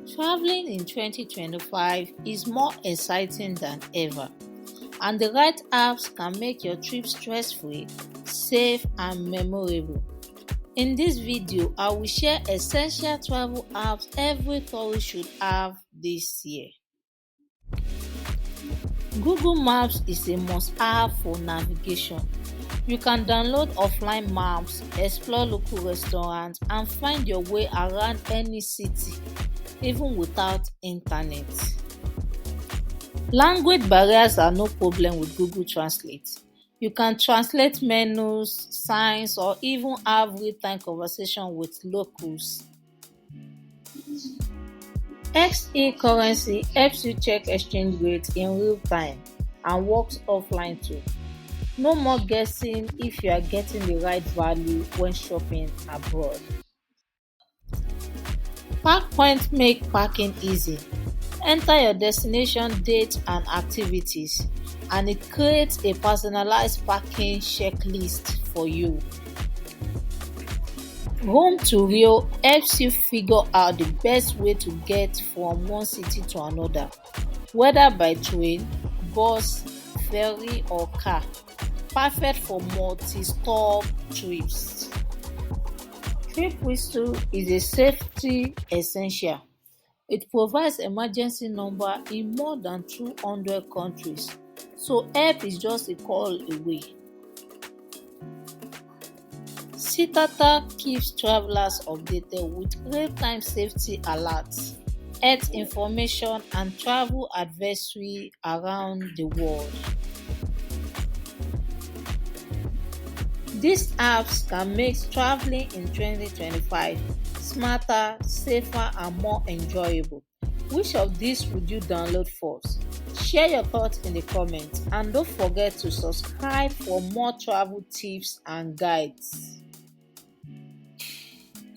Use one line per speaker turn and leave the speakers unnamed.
Traveling in 2025 is more exciting than ever, and the right apps can make your trip stress-free, safe, and memorable. In this video, I will share essential travel apps every tourist should have this year. Google Maps is a must-have for navigation. You can download offline maps, explore local restaurants, and find your way around any city, even without internet. Language barriers are no problem with Google Translate. You can translate menus, signs, or even have real-time conversation with locals. Currency helps you check exchange rates in real time and works offline too. No more guessing if you are getting the right value when shopping abroad. PackPoint make packing easy. Enter your destination date and activities, and it creates a personalized packing checklist for you. Home to Rio helps you figure out the best way to get from one city to another, whether by train, bus, ferry, or car. Perfect for multi-stop trips. TripWhistle is a safety essential. It provides emergency number in more than 200 countries, so help is just a call away. Sitata keeps travelers updated with real-time safety alerts, health information, and travel advisory around the world. These apps can make traveling in 2025 smarter, safer, and more enjoyable. Which of these would you download first? Share your thoughts in the comments, and don't forget to subscribe for more travel tips and guides.